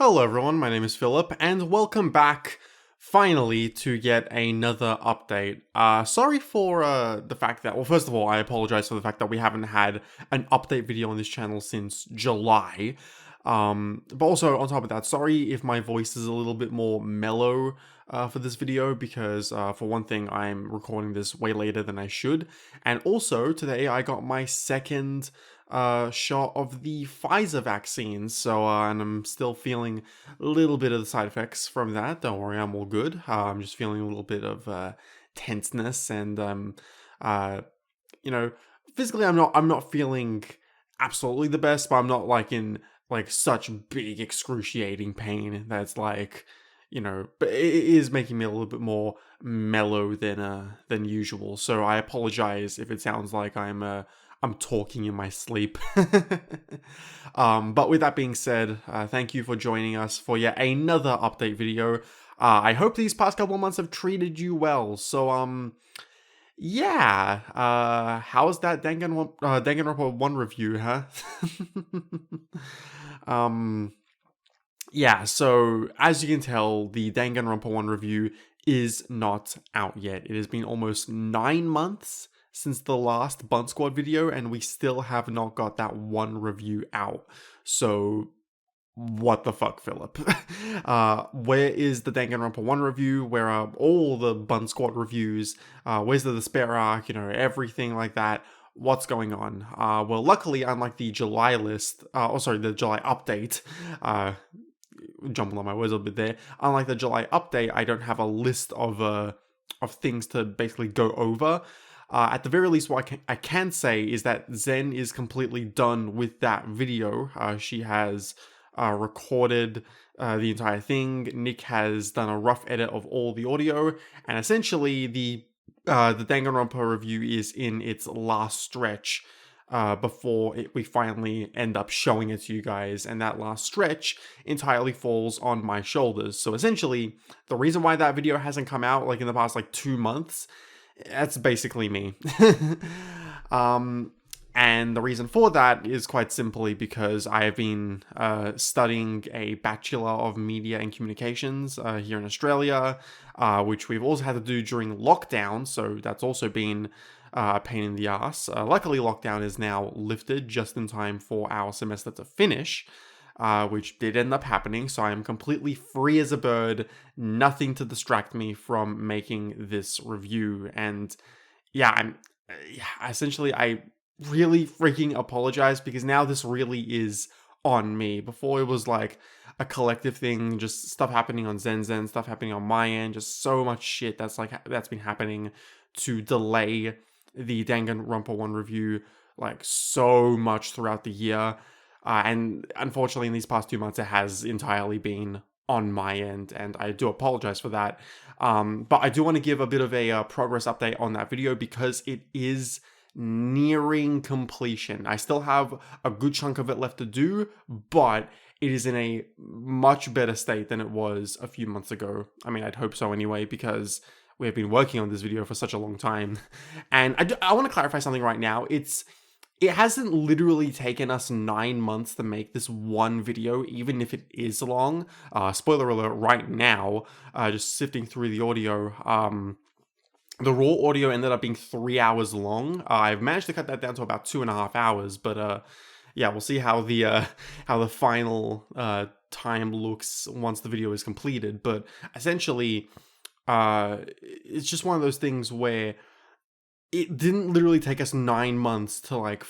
Hello everyone, my name is Philip, and welcome back, finally, to yet another update. Sorry for the fact that, well, first of all, I apologize for the fact that we haven't had an update video on this channel since July. But also, on top of that, sorry if my voice is a little bit more mellow for this video, because for one thing, I'm recording this way later than I should, and also, today I got my second shot of the Pfizer vaccine, so and I'm still feeling a little bit of the side effects from that. Don't worry, I'm all good. I'm just feeling a little bit of tenseness, and you know, physically I'm not feeling absolutely the best, but I'm not like in like such big excruciating pain that's like, but it is making me a little bit more mellow than usual. So I apologize if it sounds like I'm talking in my sleep. But with that being said, thank you for joining us for yet another update video. I hope these past couple of months have treated you well. Yeah. How's that Danganronpa 1 review, huh? Yeah, so as you can tell, the Danganronpa 1 review is not out yet. It has been almost 9 months since the last Bun Squad video, and we still have not got that one review out. So, what the fuck, Philip? Where is the Danganronpa 1 review? Where are all the Bun Squad reviews? Where's the Despair arc? Everything like that. What's going on? Well, luckily, unlike the July list, the July update, jumbling on my words a bit there. Unlike the July update, I don't have a list of things to basically go over. At the very least, what I can say is that Zen is completely done with that video. She has recorded the entire thing. Nick has done a rough edit of all the audio, and essentially the Danganronpa review is in its last stretch before we finally end up showing it to you guys, and that last stretch entirely falls on my shoulders. So essentially, the reason why that video hasn't come out like in the past 2 months, that's basically me. And the reason for that is quite simply because I have been studying a Bachelor of Media and Communications here in Australia, which we've also had to do during lockdown, so that's also been a pain in the ass. Luckily, lockdown is now lifted just in time for our semester to finish, which did end up happening, so I am completely free as a bird, nothing to distract me from making this review. And yeah, I really freaking apologize, because now this really is on me. Before it was like a collective thing, just stuff happening on Zen, stuff happening on my end, just so much shit that's been happening to delay the Danganronpa 1 review like so much throughout the year. And unfortunately, in these past 2 months, it has entirely been on my end, and I do apologize for that. But I do want to give a bit of a progress update on that video, because it is nearing completion. I still have a good chunk of it left to do, but it is in a much better state than it was a few months ago. I mean, I'd hope so anyway, because we have been working on this video for such a long time. And I want to clarify something right now. It hasn't literally taken us 9 months to make this one video, even if it is long. Spoiler alert right now, just sifting through the audio. The raw audio ended up being 3 hours long. I've managed to cut that down to about 2.5 hours, but yeah, we'll see how the final time looks once the video is completed. But essentially, it's just one of those things where it didn't literally take us 9 months to like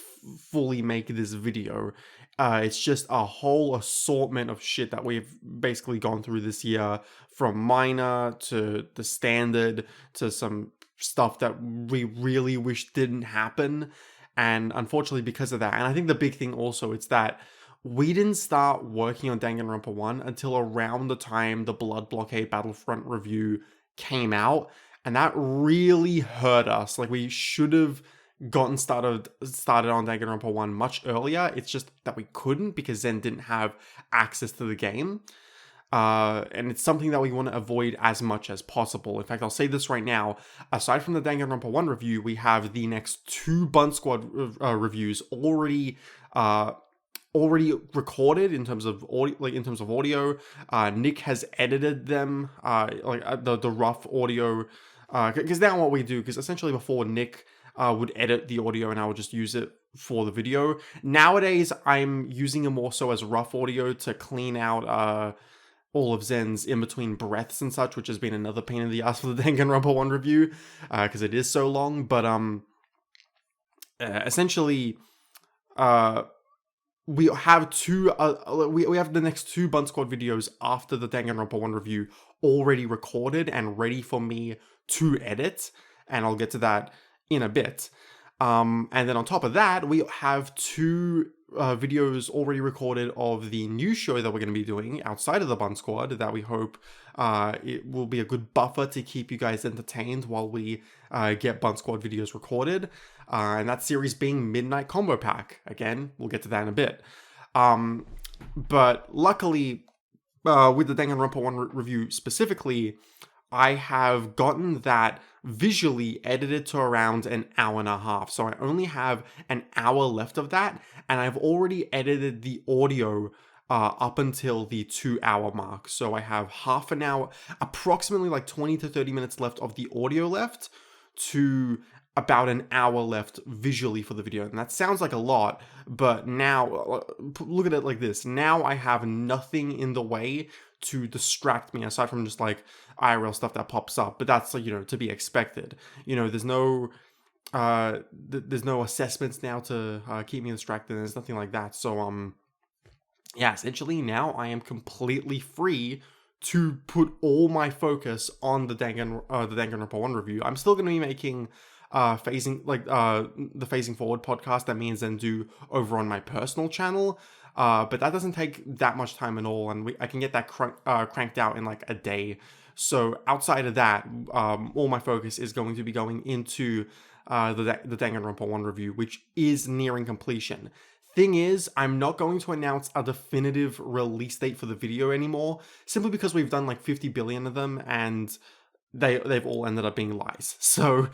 fully make this video. It's just a whole assortment of shit that we've basically gone through this year, from minor to the standard to some stuff that we really wish didn't happen. And unfortunately, because of that, and I think the big thing also, it's that we didn't start working on Danganronpa 1 until around the time the Blood Blockade Battlefront review came out, and that really hurt us. Like, we should have gotten started on Danganronpa 1 much earlier. It's just that we couldn't, because Zen didn't have access to the game. And it's something that we want to avoid as much as possible. In fact, I'll say this right now. Aside from the Danganronpa 1 review, we have the next 2 Bun Squad reviews already already recorded in terms of audio, Nick has edited them, the rough audio, because now what we do, because essentially before Nick would edit the audio and I would just use it for the video. Nowadays, I'm using it more so as rough audio to clean out all of Zen's in-between breaths and such, which has been another pain in the ass for the Danganronpa 1 review, because it is so long. But essentially, we have we have the next two Bun Squad videos after the Danganronpa 1 review already recorded and ready for me to edit, and I'll get to that in a bit. And then on top of that, we have two videos already recorded of the new show that we're going to be doing outside of the Bun Squad that we hope it will be a good buffer to keep you guys entertained while we get Bun Squad videos recorded. And that series being Midnight Combo Pack. Again, we'll get to that in a bit. But luckily, with the Danganronpa 1 review specifically, I have gotten that visually edited to around an hour and a half. So I only have an hour left of that, and I've already edited the audio up until the 2-hour mark. So I have half an hour, approximately like 20 to 30 minutes left of the audio left to about an hour left visually for the video. And that sounds like a lot, but now look at it like this. Now I have nothing in the way to distract me aside from just like IRL stuff that pops up, but that's like, to be expected. There's no assessments now to keep me distracted. There's nothing like that. So yeah, essentially now I am completely free to put all my focus on the Danganronpa 1 review. I'm still going to be making the Phasing Forward podcast that me and Zen do over on my personal channel. But that doesn't take that much time at all, and I can get that cranked out in like a day. So outside of that, all my focus is going to be going into the Danganronpa 1 review, which is nearing completion. Thing is, I'm not going to announce a definitive release date for the video anymore, simply because we've done like 50 billion of them, and they've all ended up being lies. So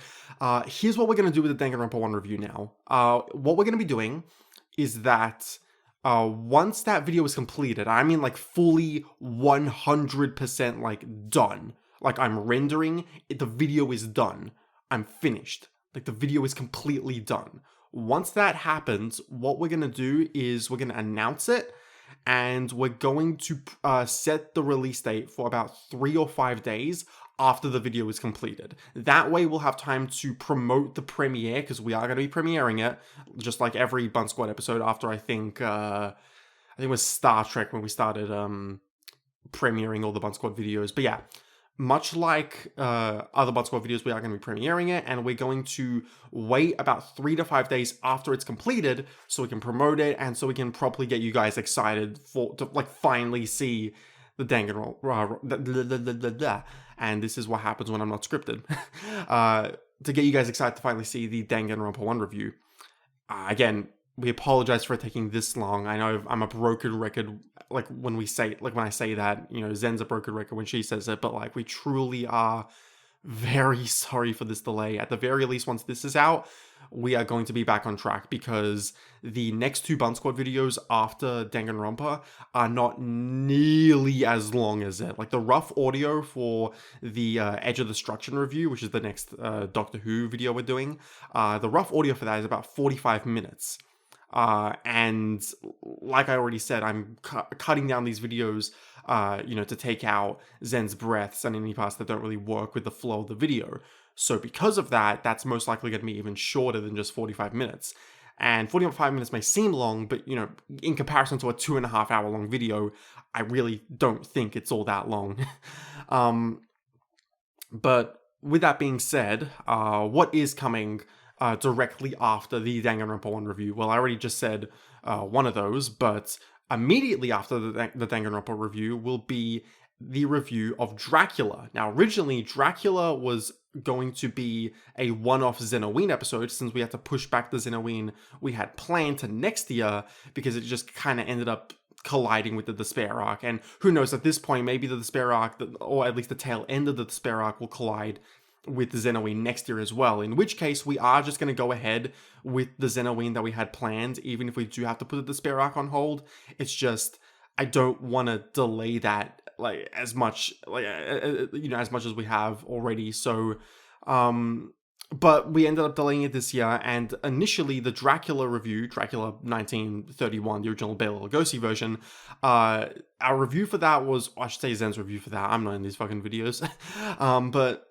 here's what we're going to do with the Danganronpa 1 review now. What we're going to be doing is that once that video is completed, I mean like fully 100% like done, like I'm rendering it, the video is done, I'm finished, like the video is completely done. Once that happens, what we're going to do is we're going to announce it, and we're going to set the release date for about 3 or 5 days after the video is completed. That way we'll have time to promote the premiere, because we are going to be premiering it, just like every Bun Squad episode after I think it was Star Trek when we started premiering all the Bun Squad videos. But yeah, much like other Bun Squad videos, we are going to be premiering it, and we're going to wait about 3 to 5 days after it's completed so we can promote it and so we can properly get you guys excited to like finally see the Danganronpa. And this is what happens when I'm not scripted. To get you guys excited to finally see the Danganronpa 1 review. Again, we apologize for it taking this long. I know I'm a broken record, when I say that, Zen's a broken record when she says it, but like we truly are very sorry for this delay. At the very least, once this is out, we are going to be back on track, because the next 2 Bun Squad videos after Danganronpa are not nearly as long as it. Like the rough audio for the Edge of Destruction review, which is the next Doctor Who video we're doing, the rough audio for that is about 45 minutes. And like I already said, I'm cutting down these videos, to take out Zen's breaths and any parts that don't really work with the flow of the video. So because of that, that's most likely going to be even shorter than just 45 minutes. And 45 minutes may seem long, but, in comparison to a 2.5 hour long video, I really don't think it's all that long. But with that being said, what is coming directly after the Danganronpa 1 review? Well, I already just said one of those, but immediately after the Danganronpa review will be the review of Dracula. Now, originally, Dracula was going to be a one-off Xenoween episode, since we had to push back the Xenoween we had planned to next year, because it just kind of ended up colliding with the Despair arc. And who knows, at this point, maybe the Despair arc, or at least the tail end of the Despair arc, will collide with the Xenoween next year as well, in which case we are just going to go ahead with the Xenoween that we had planned, even if we do have to put the Despair arc on hold. It's just, I don't want to delay that like as much, like as much as we have already. So, but we ended up delaying it this year, and initially the Dracula review, Dracula 1931, the original Bela Lugosi version, our review for that was, I should say Zen's review for that, I'm not in these fucking videos, but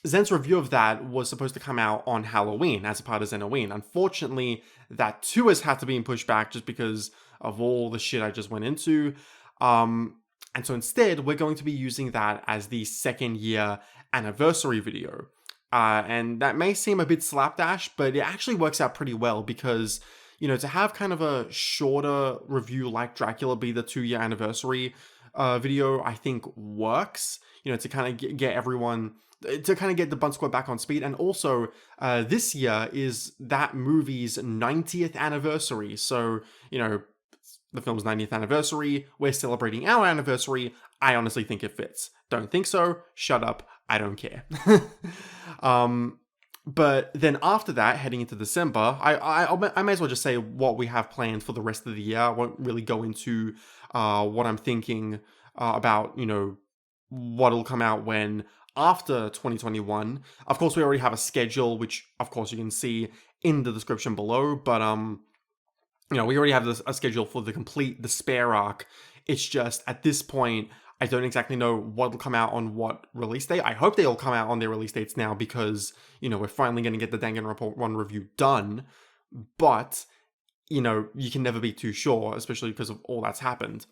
Zen's review of that was supposed to come out on Halloween as a part of Xenoween. Unfortunately, that too has had to be pushed back just because of all the shit I just went into. And so instead, we're going to be using that as the 2nd year anniversary video. And that may seem a bit slapdash, but it actually works out pretty well because, to have kind of a shorter review like Dracula be the 2-year anniversary video, I think works, to kind of get everyone, to kind of get the Bun Squad back on speed. And also, this year is that movie's 90th anniversary. So, the film's 90th anniversary, we're celebrating our anniversary. I honestly think it fits. Don't think so? Shut up. I don't care. But then after that, heading into December, I may as well just say what we have planned for the rest of the year. I won't really go into what I'm thinking about, what'll come out when after 2021. Of course, we already have a schedule, which of course you can see in the description below, but we already have a schedule for the complete Despair arc. It's just, at this point, I don't exactly know what will come out on what release date. I hope they all come out on their release dates now because, we're finally going to get the Danganronpa 1 review done. But, you can never be too sure, especially because of all that's happened.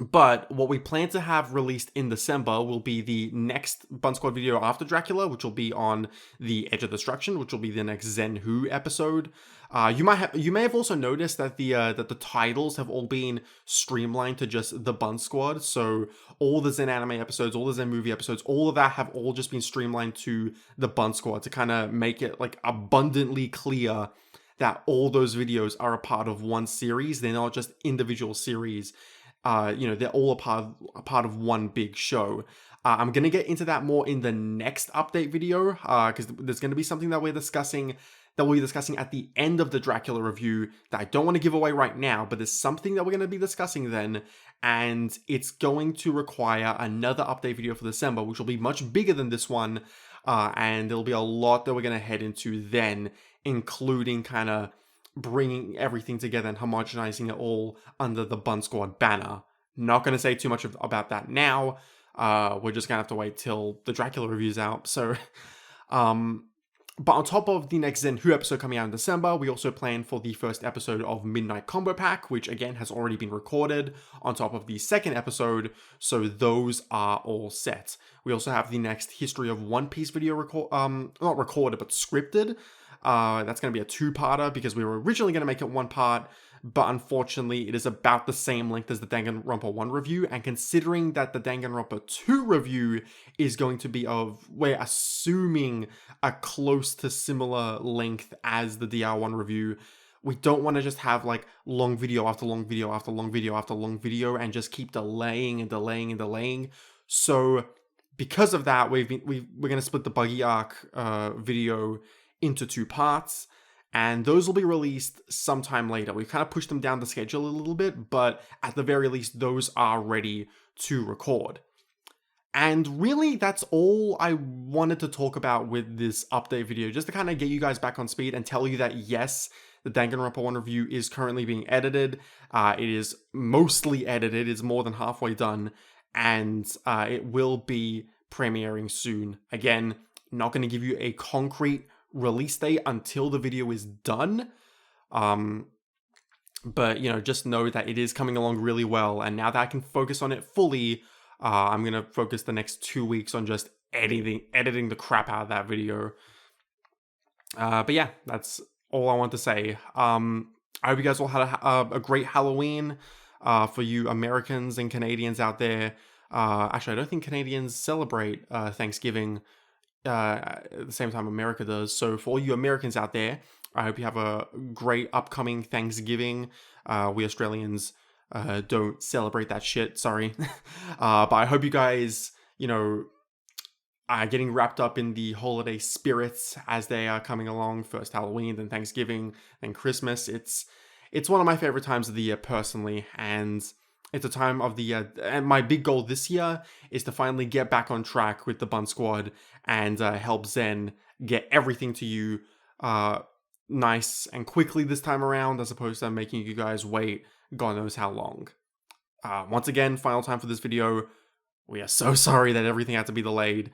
But what we plan to have released in December will be the next Bun Squad video after Dracula, which will be on the Edge of Destruction, which will be the next Zen Who episode. You may have also noticed that the titles have all been streamlined to just the Bun Squad. So all the Zen anime episodes, all the Zen movie episodes, all of that have all just been streamlined to the Bun Squad to kind of make it like abundantly clear that all those videos are a part of one series. They're not just individual series. They're all a part of one big show. I'm going to get into that more in the next update video, because there's going to be something that we'll be discussing at the end of the Dracula review that I don't want to give away right now, but there's something that we're going to be discussing then, and it's going to require another update video for December, which will be much bigger than this one, and there'll be a lot that we're going to head into then, including kind of bringing everything together and homogenizing it all under the Bun Squad banner. Not going to say too much about that now. We're just going to have to wait till the Dracula review's out. So, but on top of the next Zen Who episode coming out in December, we also plan for the first episode of Midnight Combo Pack, which again has already been recorded on top of the second episode. So those are all set. We also have the next History of One Piece video not recorded, but scripted. That's going to be a 2-parter because we were originally going to make it 1 part, but unfortunately it is about the same length as the Danganronpa 1 review, and considering that the Danganronpa 2 review is going to be we're assuming a close to similar length as the DR1 review, we don't want to just have like long video after long video after long video after long video and just keep delaying and delaying and delaying. So because of that, we're going to split the Buggy Arc video into 2 parts, and those will be released sometime later. We've kind of pushed them down the schedule a little bit, but at the very least, those are ready to record. And really, that's all I wanted to talk about with this update video, just to kind of get you guys back on speed and tell you that yes, the Danganronpa 1 review is currently being edited. It is mostly edited, it's more than halfway done, and it will be premiering soon. Again, not going to give you a concrete release date until the video is done, but just know that it is coming along really well, and now that I can focus on it fully, I'm gonna focus the next 2 weeks on just editing the crap out of that video. But yeah, that's all I want to say. I hope you guys all had a great Halloween. For you Americans and Canadians out there, actually I don't think Canadians celebrate Thanksgiving at the same time America does. So for all you Americans out there, I hope you have a great upcoming Thanksgiving. We Australians don't celebrate that shit, sorry. But I hope you guys, getting wrapped up in the holiday spirits as they are coming along. First Halloween, then Thanksgiving, then Christmas. It's one of my favorite times of the year personally, and it's a time of the year. And my big goal this year is to finally get back on track with the Bun Squad and help Zen get everything to you nice and quickly this time around, as opposed to making you guys wait God knows how long. Once again, final time for this video. We are so sorry that everything had to be delayed.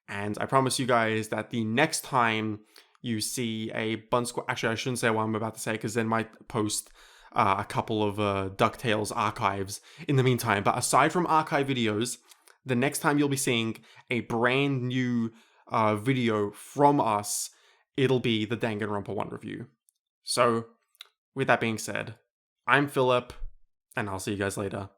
And I promise you guys that the next time you see a Bun Squad... Actually, I shouldn't say what I'm about to say, because then might post a couple of DuckTales archives in the meantime. But aside from archive videos, the next time you'll be seeing a brand new video from us, it'll be the Danganronpa 1 review. So, with that being said, I'm Philip, and I'll see you guys later.